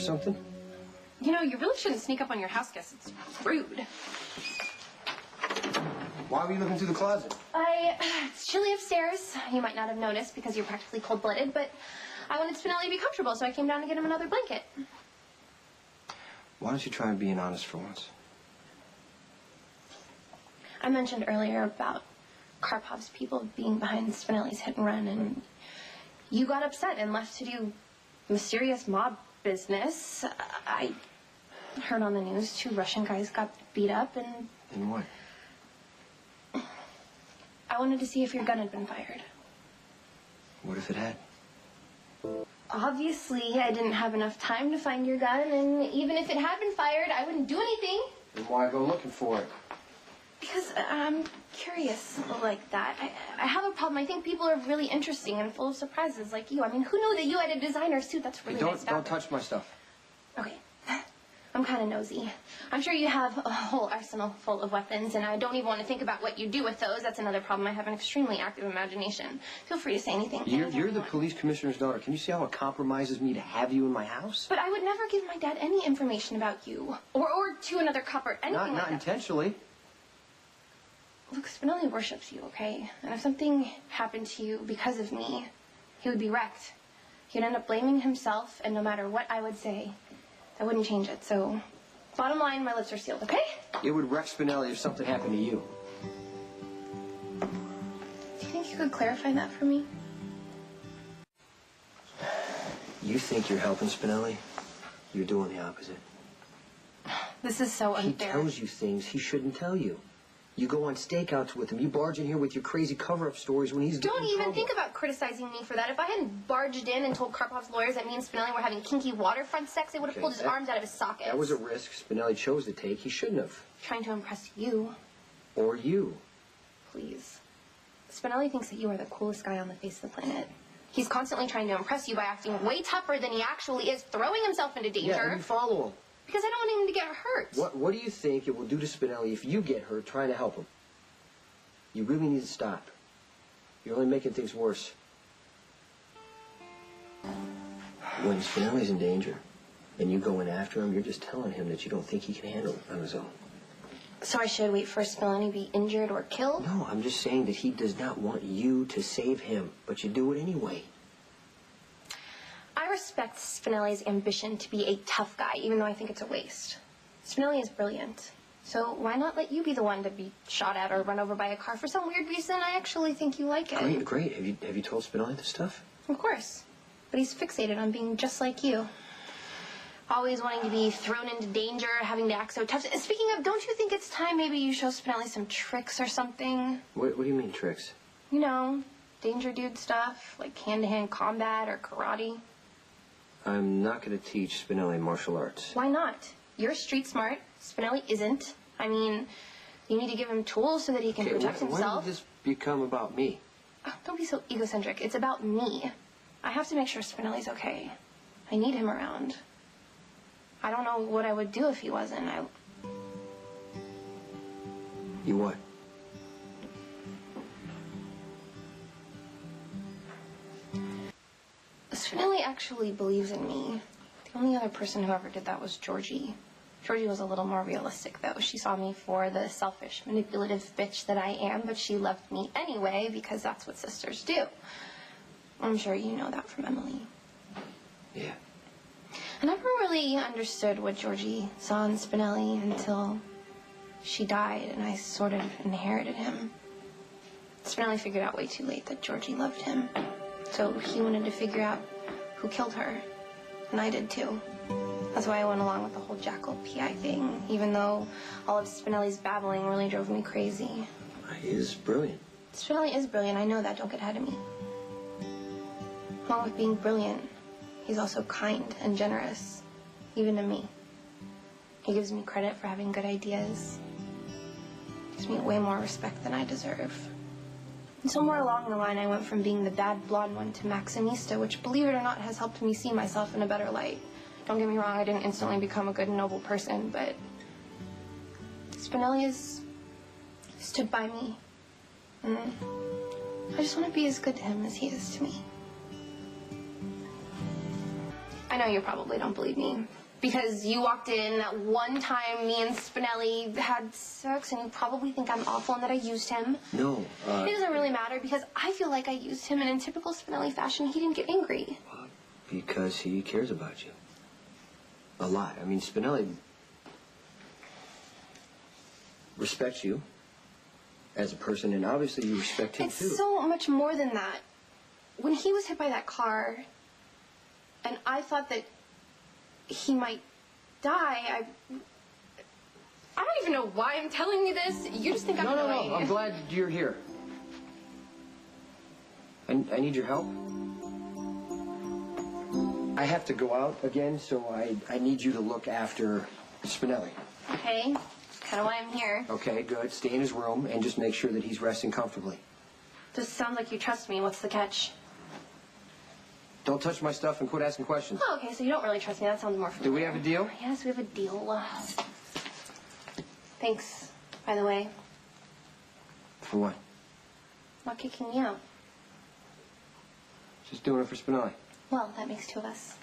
something? You know, you really shouldn't sneak up on your house guests. It's rude. Why were you looking through the closet? It's chilly upstairs. You might not have noticed because you're practically cold-blooded, but I wanted Spinelli to be comfortable, so I came down to get him another blanket. Why don't you try being honest for once? I mentioned earlier about Karpov's people being behind Spinelli's hit and run, and you got upset and left to do mysterious mob business. I heard on the news 2 Russian guys got beat up, and... And what? I wanted to see if your gun had been fired. What if it had? Obviously, I didn't have enough time to find your gun, and even if it had been fired, I wouldn't do anything. Then why go looking for it? Because I'm curious like that. I have a problem. I think people are really interesting and full of surprises like you. I mean, who knew that you had a designer suit? That's really nice. Don't touch my stuff. Okay. I'm kind of nosy. I'm sure you have a whole arsenal full of weapons, and I don't even want to think about what you do with those. That's another problem. I have an extremely active imagination. Feel free to say anything. You're the police commissioner's daughter. Can you see how it compromises me to have you in my house? But I would never give my dad any information about you, or to another cop or anything like that. Not intentionally. Look, Spinelli worships you, okay? And if something happened to you because of me, he would be wrecked. He'd end up blaming himself, and no matter what I would say, that wouldn't change it. So, bottom line, my lips are sealed, okay? It would wreck Spinelli if something happened to you. Do you think you could clarify that for me? You think you're helping Spinelli? You're doing the opposite. This is so unfair. He tells you things he shouldn't tell you. You go on stakeouts with him. You barge in here with your crazy cover-up stories when he's Don't even think about criticizing me for that. If I hadn't barged in and told Karpov's lawyers that me and Spinelli were having kinky waterfront sex, they would have pulled his arms out of his sockets. That was a risk Spinelli chose to take. He shouldn't have. Trying to impress you. Or you. Please. Spinelli thinks that you are the coolest guy on the face of the planet. He's constantly trying to impress you by acting way tougher than he actually is, throwing himself into danger. Yeah, and you follow him. Because I don't want him to get hurt. What do you think it will do to Spinelli if you get hurt trying to help him? You really need to stop. You're only making things worse. When Spinelli's in danger and you go in after him, you're just telling him that you don't think he can handle it on his own. So I should wait for Spinelli to be injured or killed? No, I'm just saying that he does not want you to save him, but you do it anyway. I respect Spinelli's ambition to be a tough guy, even though I think it's a waste. Spinelli is brilliant. So why not let you be the one to be shot at or run over by a car for some weird reason? I actually think you like it. Great. Have you told Spinelli this stuff? Of course. But he's fixated on being just like you. Always wanting to be thrown into danger, having to act so tough. Speaking of, don't you think it's time maybe you show Spinelli some tricks or something? What do you mean, tricks? You know, danger dude stuff, like hand-to-hand combat or karate. I'm not going to teach Spinelli martial arts. Why not? You're street smart. Spinelli isn't. I mean, you need to give him tools so that he can protect himself. When did this become about me? Oh, don't be so egocentric. It's about me. I have to make sure Spinelli's okay. I need him around. I don't know what I would do if he wasn't. You what? Spinelli actually believes in me. The only other person who ever did that was Georgie. Georgie was a little more realistic, though. She saw me for the selfish, manipulative bitch that I am, but she loved me anyway because that's what sisters do. I'm sure you know that from Emily. Yeah. I never really understood what Georgie saw in Spinelli until she died, and I sort of inherited him. Spinelli figured out way too late that Georgie loved him. So he wanted to figure out who killed her, and I did too. That's why I went along with the whole Jackal PI thing, even though all of Spinelli's babbling really drove me crazy. He is brilliant. Spinelli is brilliant, I know that, don't get ahead of me. Along with being brilliant, he's also kind and generous, even to me. He gives me credit for having good ideas. Gives me way more respect than I deserve. And somewhere along the line, I went from being the bad blonde one to Maximista, which, believe it or not, has helped me see myself in a better light. Don't get me wrong, I didn't instantly become a good and noble person, but Spinelli stood by me. And I just want to be as good to him as he is to me. I know you probably don't believe me. Because you walked in that one time me and Spinelli had sex, and you probably think I'm awful and that I used him. No, It doesn't really matter because I feel like I used him, and in typical Spinelli fashion, he didn't get angry. because he cares about you. A lot. I mean, Spinelli respects you as a person, and obviously you respect him, too. It's so much more than that. When he was hit by that car, and I thought that he might die, I don't even know why I'm telling you this. You just think I'm annoying. No. I'm glad you're here. I need your help. I have to go out again, so I need you to look after Spinelli. Okay. That's kind of why I'm here. Okay, good. Stay in his room and just make sure that he's resting comfortably. This sounds like you trust me. What's the catch? Don't touch my stuff and quit asking questions. Oh, okay, so you don't really trust me. That sounds more familiar. Do we have a deal? Yes, we have a deal. Thanks, by the way. For what? Not kicking me out. Just doing it for Spinelli. Well, that makes two of us.